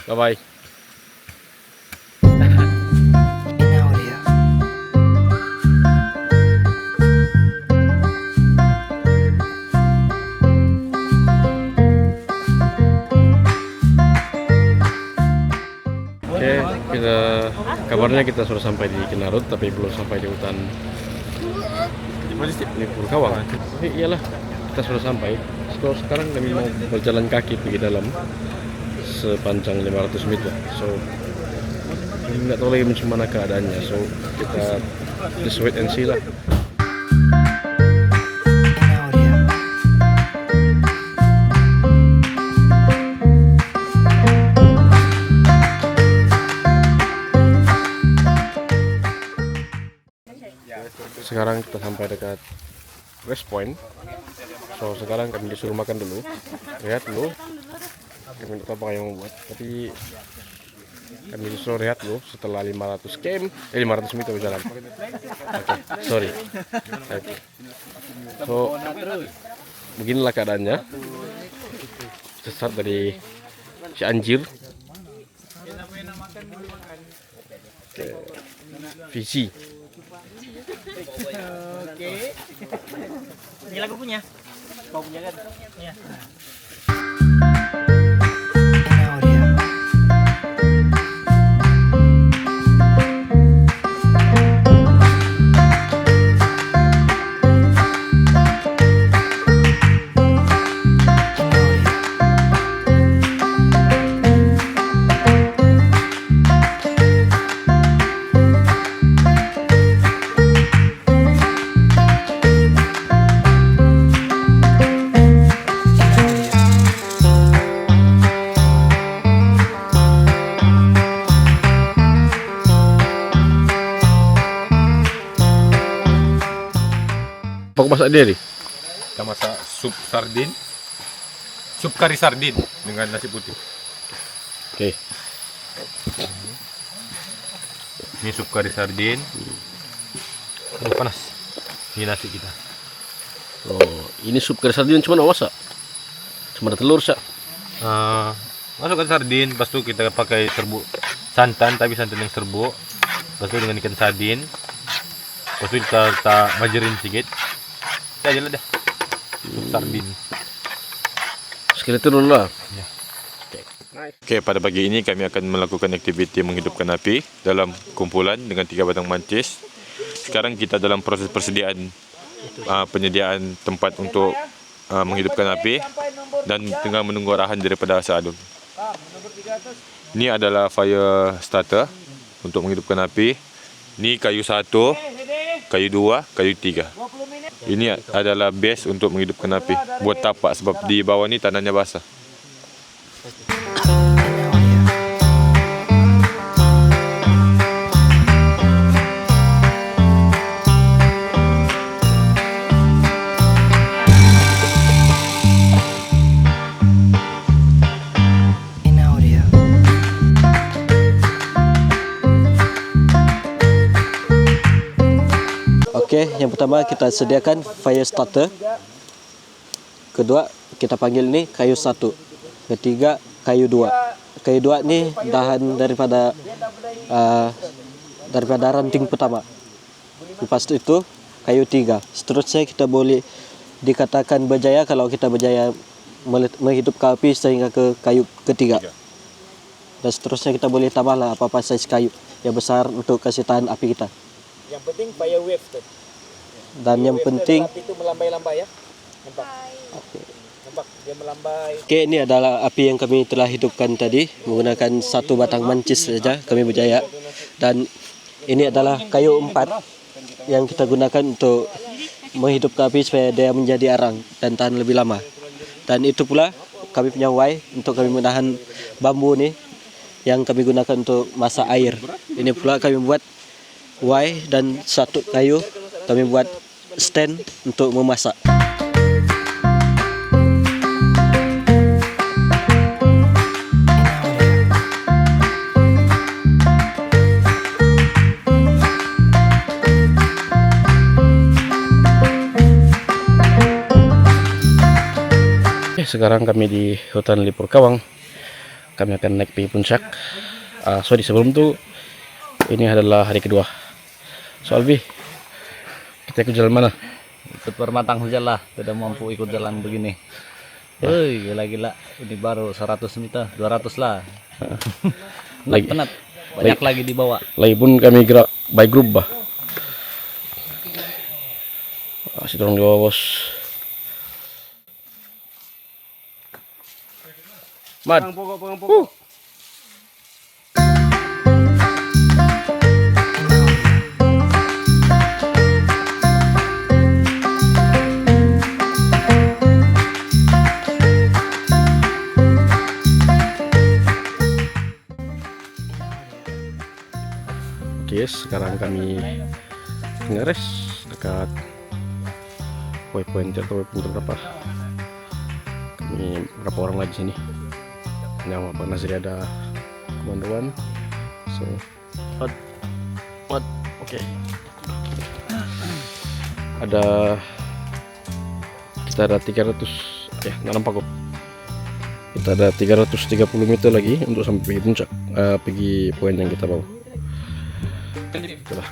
Bye-bye. Oke, kabarnya kita sudah sampai di Kinarut, tapi belum sampai di hutan ini Purkawang. Tapi iyalah, kita sudah sampai. So, sekarang kami mau berjalan kaki pergi dalam sepanjang 500 meter. So, nggak tahu lagi macam mana keadaannya. So, kita just wait and see lah. Sekarang kita sampai dekat West Point. So sekarang kami disuruh makan dulu. Rehat dulu. Kami tidak tahu apa yang membuat, tapi kami disuruh rehat dulu setelah 500 meter berjalan. Okay, sorry. Okay. So beginilah keadaannya. Sesat dari Cianjur ke Visi. Oke. Ini lagu punya. Kau punya kan? Iya. Apa masak dia nih? Kita masak sup sardin, sup kari sardin dengan nasi putih. Oke. Ini sup kari sardin. Aduh panas. Ini nasi kita. Oh, ini sup kari sardin cuma masak. Cuma ada telur syak. Masukkan sardin, lepas itu kita pakai serbuk santan, tapi santan yang serbuk. Lepas itu dengan ikan sardin. Lepas itu kita majerin sedikit. Aja lah dah. Sup sardin. Sekali turun lah. Ya. Oke, pada pagi ini kami akan melakukan aktiviti menghidupkan api dalam kumpulan dengan 3 batang mancis. Sekarang kita dalam proses persediaan penyediaan tempat untuk menghidupkan api dan tengah menunggu arahan daripada Seadun. Ini adalah fire starter untuk menghidupkan api. Ini kayu 1, kayu 2, kayu 3. Ini adalah base untuk menghidupkan api. Buat tapak sebab di bawah ni tanahnya basah. Oke, yang pertama kita sediakan fire starter. Kedua, kita panggil ini kayu 1. Ketiga, kayu 2. Kayu 2 ini dahan daripada ranting pertama. Lepas itu kayu 3. Seterusnya kita boleh dikatakan berjaya kalau kita berjaya menghidupkan api sehingga ke kayu ketiga. Dan seterusnya kita boleh tambahlah apa-apa saiz kayu yang besar untuk kasih tahan api kita. Yang penting fire wave tu. Dan yang penting api itu melambai-lambai ya. Nampak? Nampak dia melambai. Okey, ini adalah api yang kami telah hidupkan tadi menggunakan 1 batang mancis saja kami berjaya. Dan ini adalah kayu 4 yang kita gunakan untuk menghidupkan api supaya dia menjadi arang dan tahan lebih lama. Dan itu pula kami punya wai untuk kami menahan bambu ni yang kami gunakan untuk masak air. Ini pula kami buat wai dan 1 kayu kami buat stand untuk memasak. sekarang kami di hutan Lipur Kawang. Kami akan naik pergi puncak. Sorry, sebelum itu ini adalah hari kedua. So Albi, kita ikut jalan mana? Ikut permatang hujan lah, tidak mampu ikut jalan begini. Hei, gila-gila. Ini baru 100 meter, 200 lah. Lagi- Penat. Banyak lagi dibawa. Lagi pun kami gerak by group bah. Si tolong di bawah bos. Mad. Oke, sekarang kami ngeres dekat waypoint atau waypoint berapa? Kami berapa orang lagi sini? Yang Pak Nazri ada komandoan. So, oke. Kita ada 300 nampak kok. Kita ada 330 meter lagi untuk sampai pergi puncak, pergi poin yang kita bawa. Itulah.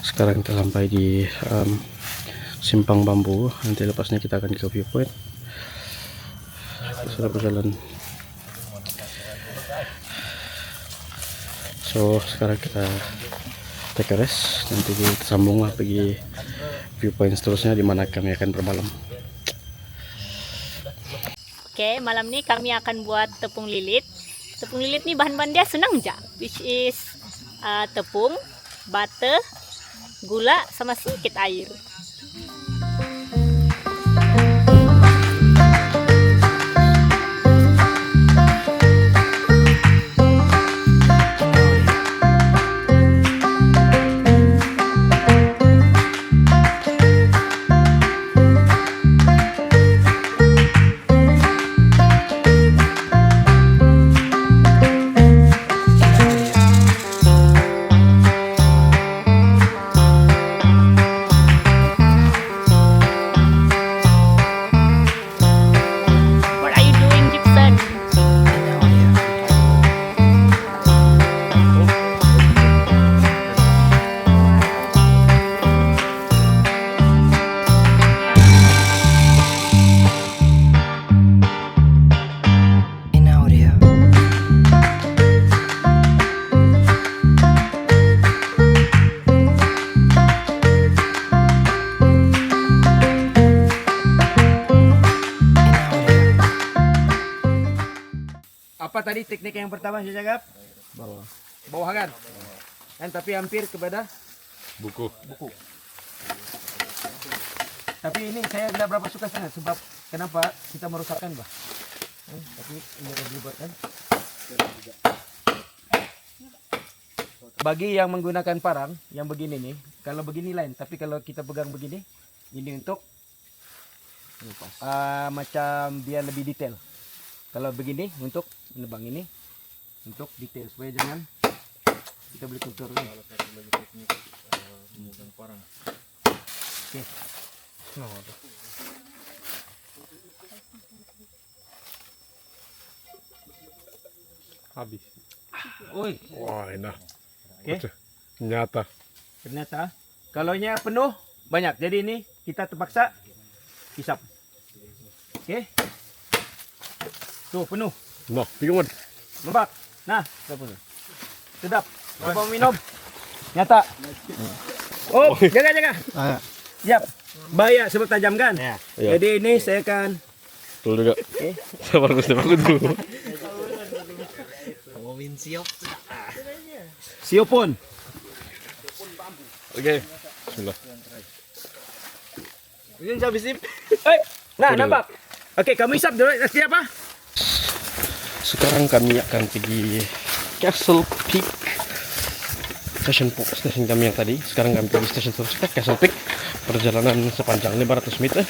Sekarang kita sampai di simpang bambu. Nanti lepasnya kita akan ke viewpoint. Kita sudah berjalan. So sekarang kita take a rest. Nanti kita sambung lah pergi viewpoint seterusnya di mana kami akan bermalam. Oke, malam ini kami akan buat tepung lilit. Tepung lilit nih bahan-bahan dia senang aja, which is tepung, butter, gula, sama sedikit air. What are you doing, Gibson? Apa tadi teknik yang pertama saya cakap? Bawah kan? Kan tapi hampir kepada Buku. buku. Tapi ini saya tidak berapa suka sangat sebab kenapa kita merusakkan bah? Tapi ini akan dibuatkan. Bagi yang menggunakan parang yang begini nih, kalau begini lain, tapi kalau kita pegang begini, ini untuk macam dia lebih detail. Kalau begini untuk menebang ini untuk detail supaya jangan kita beli kultur ini. Oke. Habis. Oi, Wah, enak. oke. Nyata. Ternyata kalau nya penuh banyak. Jadi ini kita terpaksa hisap. Oke. Tuh penuh. Noh, bingung. Nampak? Nah, sudah penuh. sedap. Coba minum. Nyata. Oh, jaga. Siap. Bahaya sebab tajam kan? Iya. Jadi ini saya akan Dulu juga. Bagus dulu. siopon. Oke. Bismillah. Ini saya bisip. Nah, nampak. Oke, kamu hisap dulu. Siapa? Sekarang kami akan pergi Castle Peak. Station kami yang tadi. Sekarang kami pergi stasiun terdekat Castle Peak. Perjalanan sepanjang 500 meter.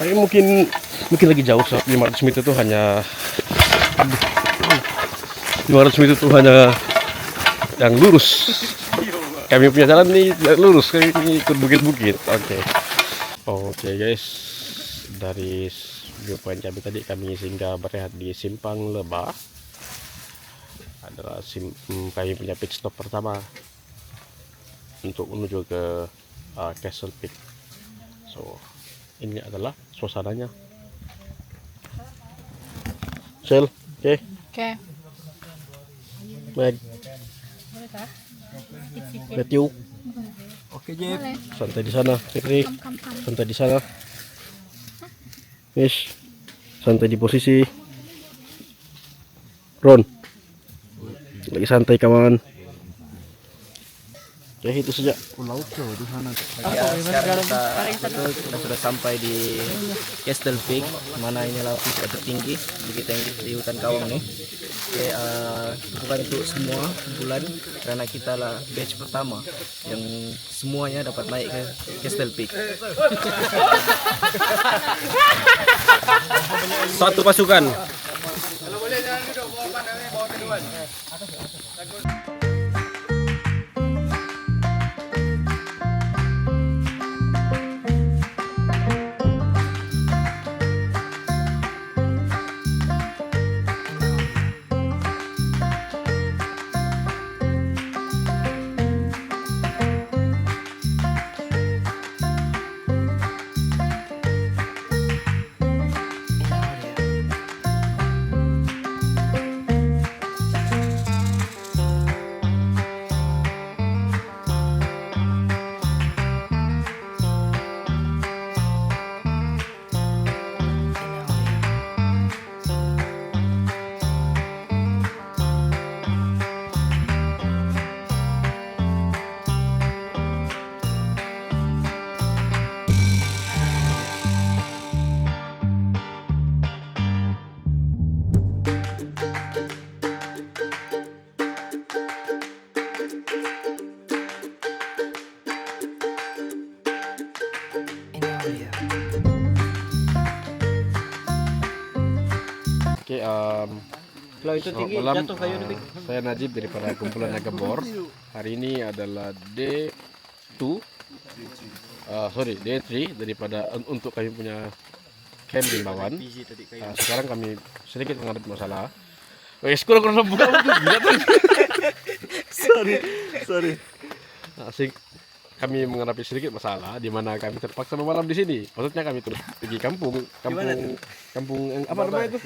Tapi mungkin lagi jauh. 500 meter itu hanya 500 meter itu hanya yang lurus. Kami punya jalan nih lurus, kami ikut bukit-bukit. Oke guys, dari viewpoint kami tadi kami singgah berehat di Simpang Lebah. Adalah kami punya pit stop pertama untuk menuju ke Castle Peak. So ini adalah suasananya. Sel, oke. Meg, Matthew, Oke, Jep. santai di sana. Fikri, santai di sana. Mish, santai di posisi. Ron, lagi santai kawan. Ya itu saja. Kita sudah sampai di Castle Peak, mana ini lapis tertinggi di hutan Kawang nih. Oke, bukan untuk semua bulan karena kita lah batch pertama yang semuanya dapat naik ke Castle Peak. Satu pasukan. Oke, Kalau itu tinggi selamat malam. jatuh kayu nih. Saya Najib daripada kumpulan Naga Bor. Hari ini adalah D2, D3 daripada untuk kami punya camp Rimbawan. Sekarang kami sedikit menghadapi masalah. Wes kurang buka sorry. Kami menghadapi sedikit masalah di mana kami terpaksa bermalam di sini. Maksudnya kami terus pergi kampung yang apa namanya itu?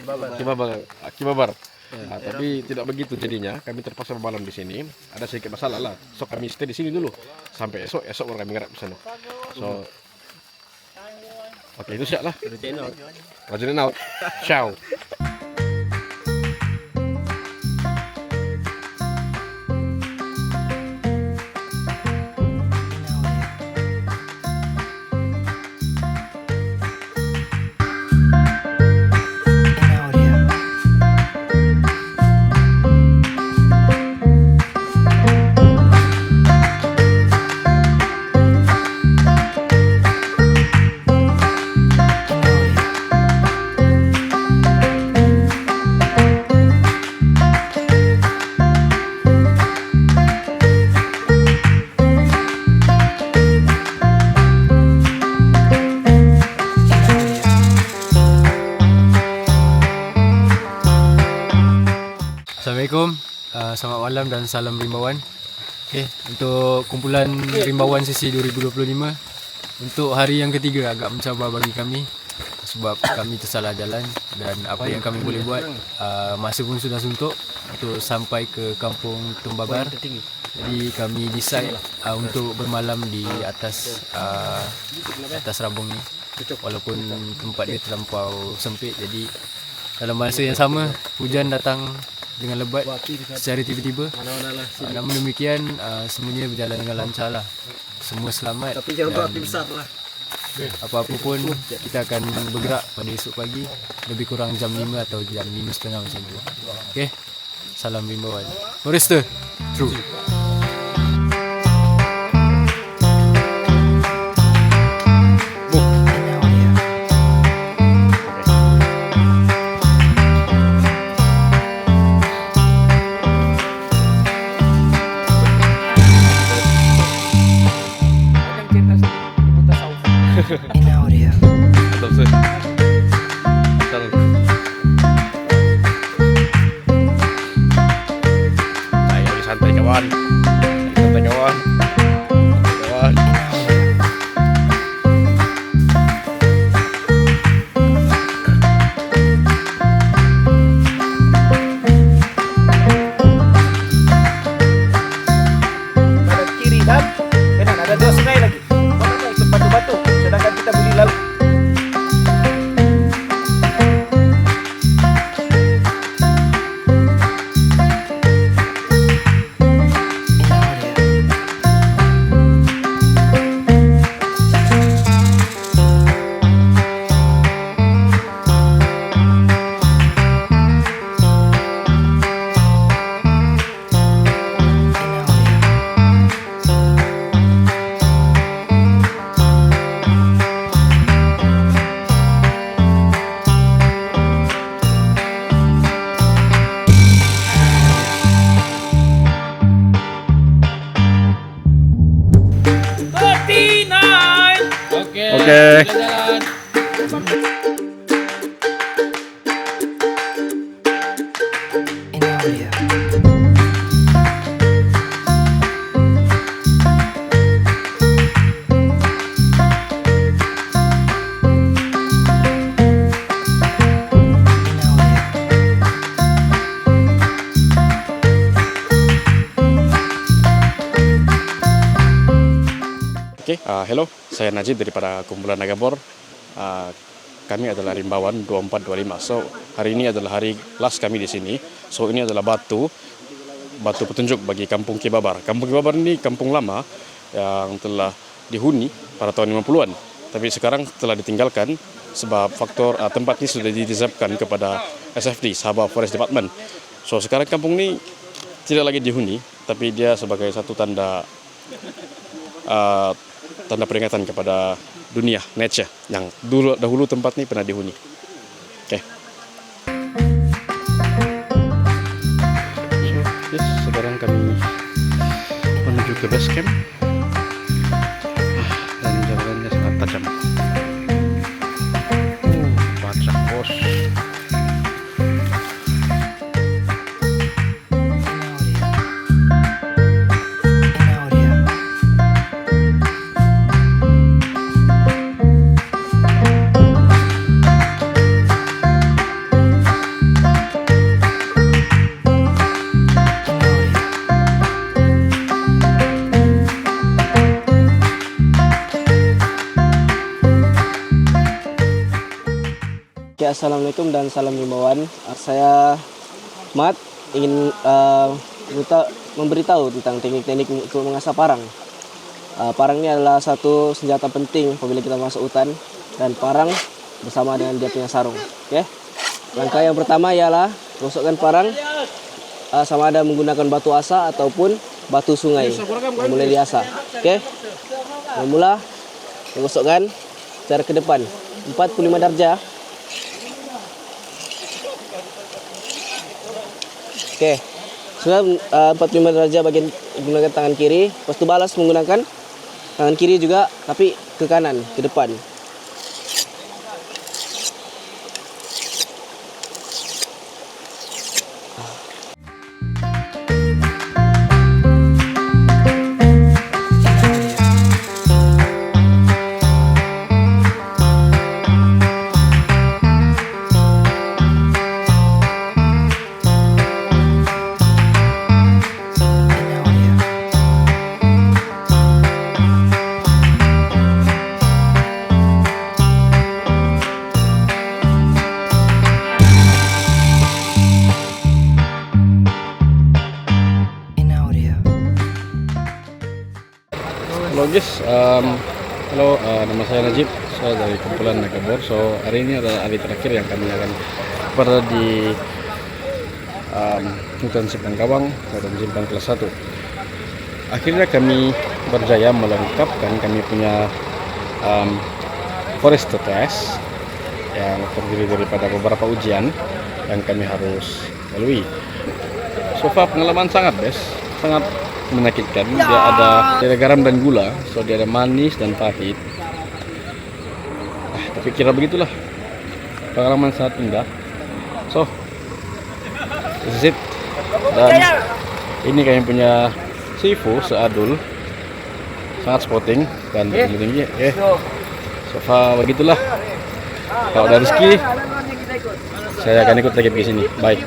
Kibabar. Nah, tapi tidak begitu jadinya. Kami terpaksa bermalam di sini. Ada sedikit masalah lah. So kami stay di sini dulu sampai esok baru kami ngarap di sana. So oke, itu siap lah. Rajin out. Ciao. Assalamualaikum, selamat malam dan salam Rimbawan. Untuk kumpulan Rimbawan sesi 2025, untuk hari yang ketiga agak mencabar bagi kami. sebab kami tersalah jalan dan apa yang kami boleh buat masa pun sudah suntuk untuk sampai ke kampung Tumbabar. Jadi kami decide untuk bermalam di atas Rabong ni walaupun tempat dia terlampau sempit. Jadi dalam masa yang sama hujan datang dengan lebat secara tiba-tiba. Namun demikian semuanya berjalan dengan lancar lah. Semua selamat. Tapi jangan berarti besar lah. Apa-apa pun kita akan bergerak pada esok pagi lebih kurang jam 5 atau jam 5.30 macam tu. Okey. Salam Rimbawan. Forester. True. Mantap sih. Ayo santai kawan. Santai kawan. Kawan. Kanan kiri dan kanan ada 2 sungai lagi. Mana ikut batu-batu sedangkan kita boleh lalu. Oke. Oke, hello, saya Najib daripada kumpulan Nagabor. Kami adalah Rimbawan 2425. So, hari ini adalah hari last kami di sini. So, ini adalah batu petunjuk bagi Kampung Kibabar. Kampung Kibabar ini kampung lama yang telah dihuni pada tahun 50-an. Tapi sekarang telah ditinggalkan sebab faktor tempat ini sudah dititipkan kepada SFD, Sabah Forest Department. So, sekarang kampung ini tidak lagi dihuni, tapi dia sebagai satu tanda peringatan kepada dunia nature yang dahulu tempat ini pernah dihuni. Oke. Sekarang kami menuju ke base camp dan jalannya sangat tajam. Bacak bos. Assalamualaikum dan salam Rimbawan. Saya Mat ingin memberitahu tentang teknik-teknik untuk mengasah parang. Parang ini adalah satu senjata penting apabila kita masuk hutan dan parang bersama dengan dia punya sarung. Oke. Langkah yang pertama ialah gosokkan parang sama ada menggunakan batu asa ataupun batu sungai. Mulai diasah. Oke. Mula gosokkan secara ke depan 45 darjah. Oke, sudah 45 derajat bagian menggunakan tangan kiri. Lepas itu balas menggunakan tangan kiri juga, tapi ke kanan, ke depan. Halo guys, nama saya Najib, saya dari kumpulan Nakabor. So hari ini adalah hari terakhir yang kami akan berada di hutan Simpang Kawang atau Simpang kelas 1. Akhirnya kami berjaya melengkapkan kami punya forest test yang terdiri daripada beberapa ujian yang kami harus lalui. So far pengalaman sangat best, sangat menyakitkan. Dia ada garam dan gula, so dia ada manis dan pahit. Tapi kira begitulah, pengalaman sangat indah. So this is it. Dan ini kami punya Sifu seadul, sangat sporting dan tinggi. So far begitulah. Kalau ada rezeki, saya akan ikut lagi ke sini. Bye.